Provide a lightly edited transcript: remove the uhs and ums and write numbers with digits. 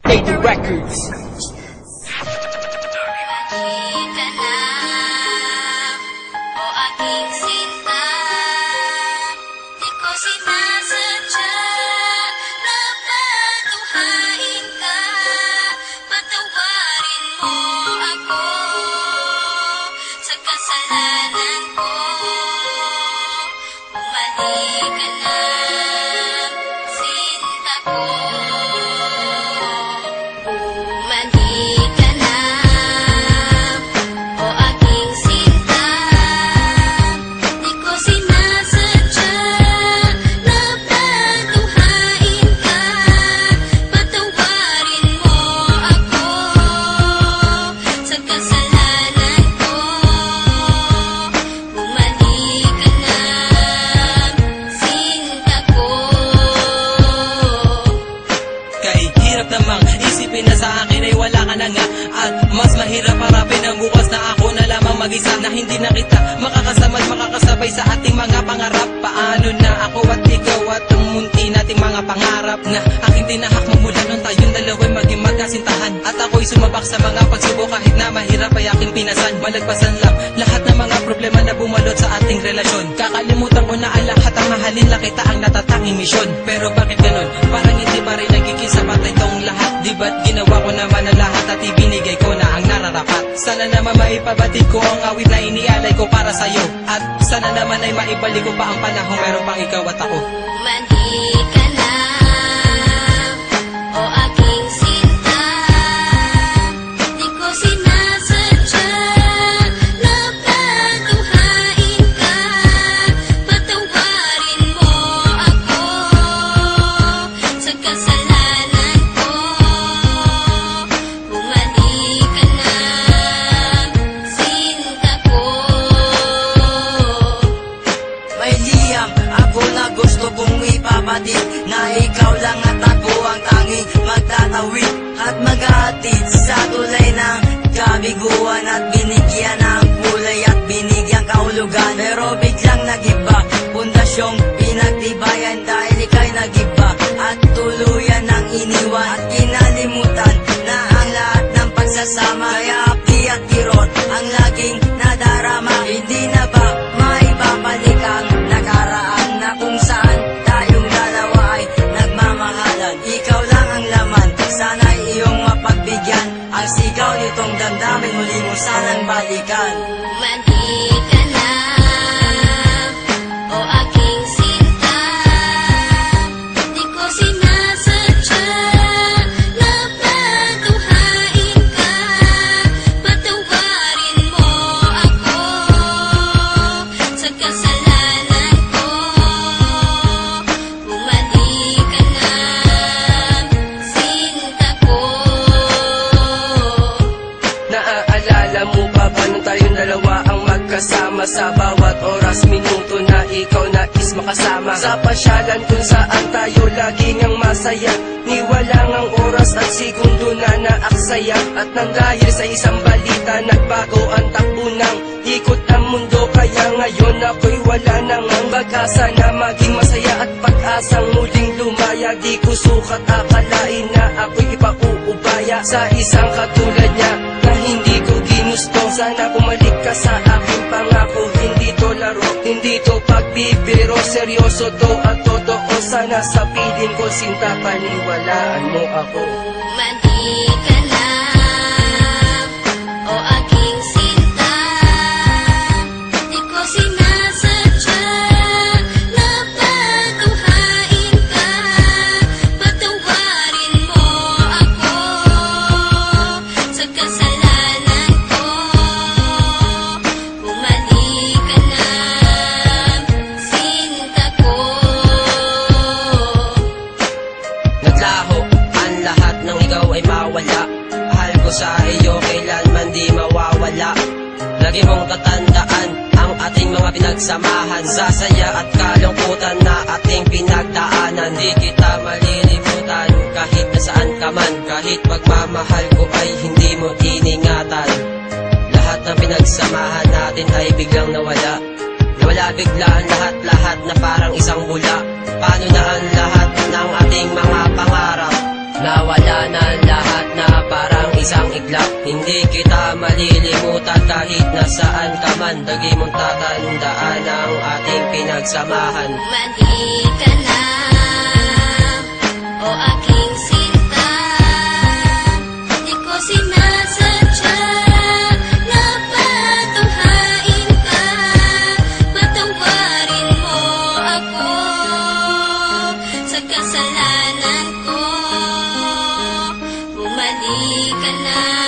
Baby Records. Isipin na sa akin ay wala ka na nga. At mas mahirap harapin ang bukas na ako na lamang mag-isa, na hindi na kita makakasama at makakasabay sa ating mga pangarap. Paano na ako at ikaw at ang munti nating mga pangarap na aking tinahak mamula nung tayong dalawa'y maging magkasintahan. At ako'y sumabak sa mga pagsubok kahit na mahirap ay aking pinasan. Malagpasan lang lahat ng mga problema na bumalot sa ating relasyon. Kakalimutan ko na ang lahat, ang mahalin lang kita ang natatanging misyon. Pero bakit ganun? Parang hindi pa rin nagiging sapat itong lahat. Di ba't ginawa ko naman ang lahat at ibinigay ko na ang nararapat? Sana naman maipabatid ko ang awit na inialay ko para sa'yo. At sana naman ay maibalik ko pa ang panahon meron pang ikaw at ako. Mandi ka na, o aking sinta. Di ko sinasadya na patuhain ka. Patawarin mo ako sa kasalanan ko. Bumalik ka na, sinta ko. May liyam ako na gusto kong ipabatid, na ikaw lang at ako ang tanging magtatawid at maghahatid sa tulay ng kabiguan, at binigyan ng kulay at binigyan kahulugan. Pero biglang nagiba, pundasyong pinagtibayan dahil ika'y nagiba at tuluyan ng iniwan, at kinalimutan na ang lahat ng pagsasama. Kaya hapdi at kirot ang laging nadarama. Hindi na ba maibabalik ang nakaraan na kung saan tayong dalawa ay nagmamahalan? Ikaw lang ang laman, sana'y iyong mapagbigyan. Ang sigaw nitong damdamin, muli mo sanang balikan. Mandi ka na, o aking sinta. Di ko sinasadya na patuhain ka. Patawarin mo ako sa kasalanan ko. Bumalik ka na, sinta ko. Naaalala mo pa ba nung tayong dalawa ang magkasama? Sa bawat oras, minuto na ikaw nais makasama. Sa pasyalan kung saan tayo laging ang masaya, niwalang ang oras at segundo na naaksaya. At nang dahil sa isang balita, nagbago ang takbo ng ikot ang mundo. Kaya ngayon ako'y wala nang ang pag-asa na maging masaya at pag-asang muling lumaya. Di ko sukat akalain na ako'y ipauubaya sa isang katulad niya na hindi ko ginusto. Sana bumalik ka sa aking pangako, hindi to laro, hindi to pagbibiro, seryoso to at totoo. Sana sa piling ko, sinta, paniwalaan mo ako. Mandi ka na, o aking sinta. Di ko sinasadya na patuhain ka. Patawarin mo ako sa kasalanan ko. Bumalik ka na, sinta ko. Naglaho ang lahat ng ikaw ay mawala. Mahal ko sa iyo kailanman di mawawala. Lagi mong tatandaan ang ating mga pinagsamahan, sa saya at kalungkutan na ating pinagdaanan. Di kita malilimutan kahit nasaan ka man, kahit pagmamahal ko ay hindi mo iningatan. Lahat ng pinagsamahan natin ay biglang nawala. Nawala bigla ang lahat-lahat na parang isang bula. Paano na ang lahat ng ating mga pangarap? Nawala na ang lahat. isang iglap. Hindi kita malilimutan kahit nasaan ka man. Lagi mong tatandaan ang ating pinagsamahan. Bumalik ka na, o aking sinta. Di ko sinasadya na patunghain ka. Patawarin mo ako sa kasalanan ko. Bumalik ka na.